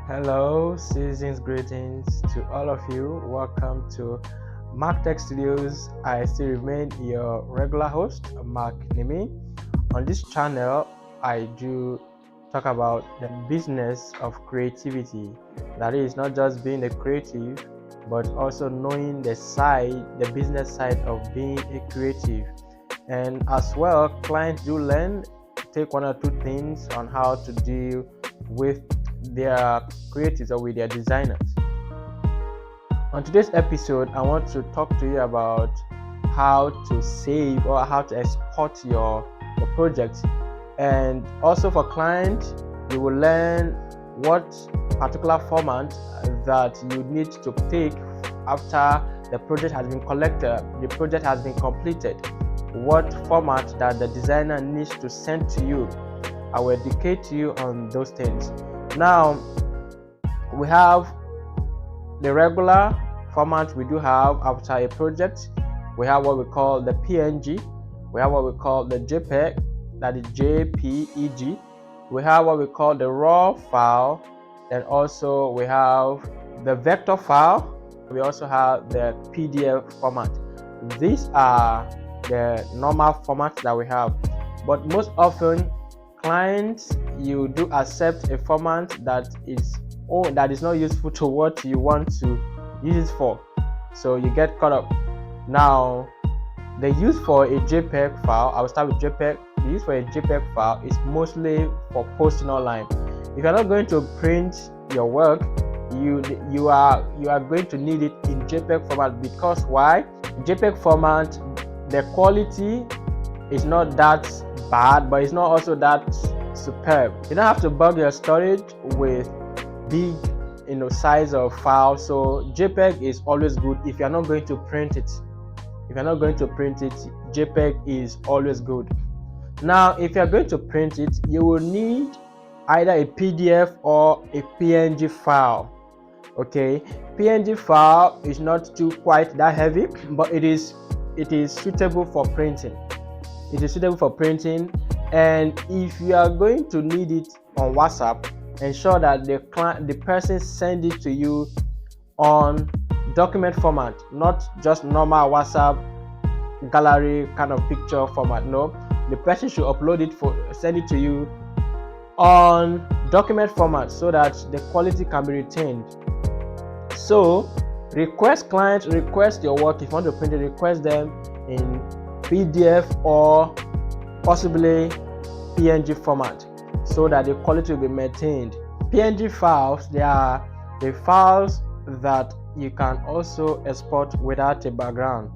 Hello, season's greetings to all of you. Welcome to Mark Tech Studios. I still remain your regular host, Mark Nimi. On this channel, I do talk about the business of creativity. That is not just being a creative, but also knowing the business side of being a creative. And as well, clients do learn, take one or two things on how to deal with their creatives or with their designers. On today's episode, I want to talk to you about how to save or how to export your project. And also for clients, you will learn what particular format that you need to take after the project has been collected, the project has been completed, what format that the designer needs to send to you. I will educate you on those things. Now, we have the regular format we do have after a project. We have what we call the PNG. We have what we call the JPEG, that is JPEG. We have what we call the raw file. And also we have the vector file. We also have the PDF format. These are the normal formats that we have. But most often, clients, you do accept a format that is not useful to what you want to use it for, so you get caught up. Now, the use for a JPEG file, I will start with JPEG. The use for a JPEG file is mostly for posting online. If you're not going to print your work, you are going to need it in JPEG format. Because why? JPEG format, the quality is not that bad, but it's not also that superb. You don't have to bug your storage with big size of file. So JPEG is always good if you're not going to print it. If you're not going to print it, JPEG is always good. Now, if you're going to print it, you will need either a PDF or a PNG file. Okay, PNG file is not too quite that heavy, but it is suitable for printing. It is suitable for printing. And if you are going to need it on WhatsApp, ensure that the person send it to you on document format, not just normal WhatsApp gallery kind of picture format. No, the person should send it to you on document format so that the quality can be retained. So request your work. If you want to print it, request them in PDF or possibly PNG format so that the quality will be maintained. PNG files, they are the files that you can also export without a background.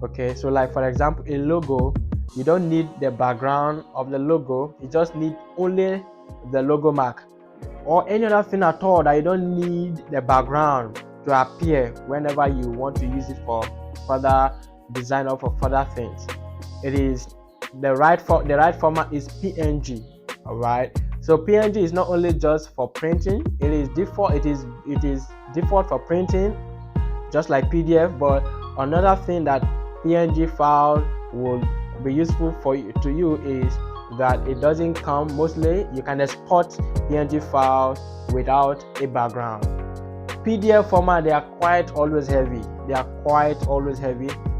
Okay, so like for example, a logo, you don't need the background of the logo, you just need only the logo mark, or any other thing at all that you don't need the background to appear whenever you want to use it for further design or for further things. It is the right format is PNG. All right, so PNG is not only just for printing, it is default for printing just like PDF. But another thing that PNG file will be useful to you is that it doesn't come, mostly you can export PNG files without a background. PDF format, they are quite always heavy.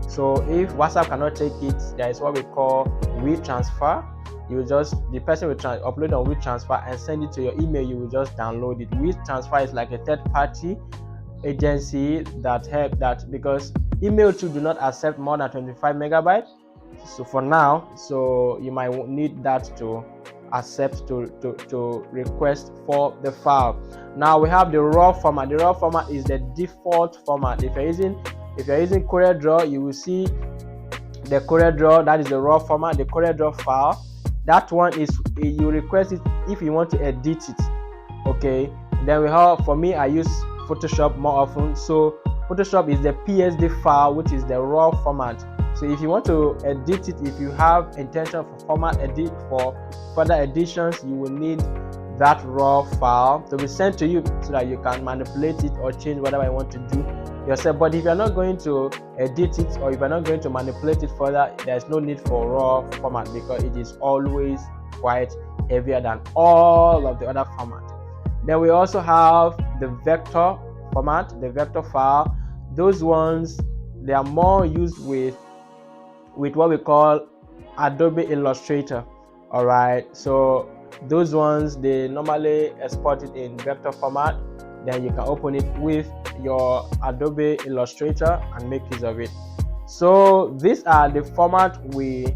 So if WhatsApp cannot take it, there is what we call WeTransfer. The person will upload on WeTransfer and send it to your email. You will just download it. WeTransfer is like a third-party agency that because email too do not accept more than 25 megabytes. So for now, so you might need that to accept to request for the file. Now we have the raw format. The raw format is the default format. If you're using CorelDRAW, you will see the CorelDRAW, that is the raw format. The CorelDRAW file, that one is, you request it if you want to edit it. Okay, then we have, for me, I use Photoshop more often, so Photoshop is the PSD file, which is the raw format. So if you want to edit it, if you have intention for format edit for further editions, you will need that raw file to be sent to you so that you can manipulate it or change whatever you want to do yourself. But if you're not going to edit it, or if you're not going to manipulate it further, there's no need for raw format because it is always quite heavier than all of the other formats. Then we also have the vector format, the vector file. Those ones, they are more used with what we call Adobe Illustrator. All right, so those ones, they normally export it in vector format. Then you can open it with your Adobe Illustrator and make use of it. So these are the format we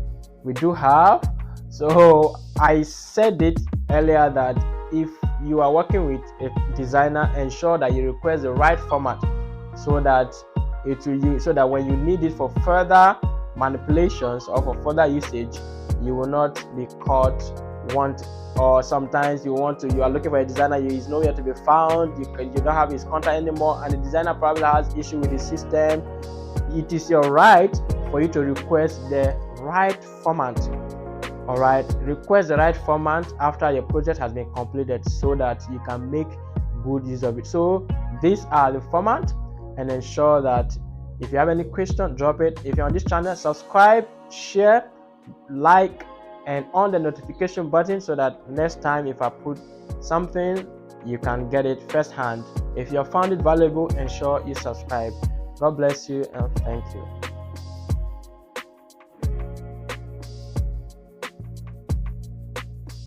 do have. So I said it earlier that if you are working with a designer, ensure that you request the right format so that when you need it for further manipulations or for further usage, you will not be caught or sometimes you are looking for a designer, he's nowhere to be found, you don't have his contact anymore, and the designer probably has issue with his system. It is your right for you to request the right format. All right, request the right format after your project has been completed so that you can make good use of it. So these are the format, and ensure that if you have any question, drop it. If you're on this channel, subscribe, share, like, and on the notification button so that next time if I put something, you can get it firsthand. If you have found it valuable, ensure you subscribe. God bless you and thank you.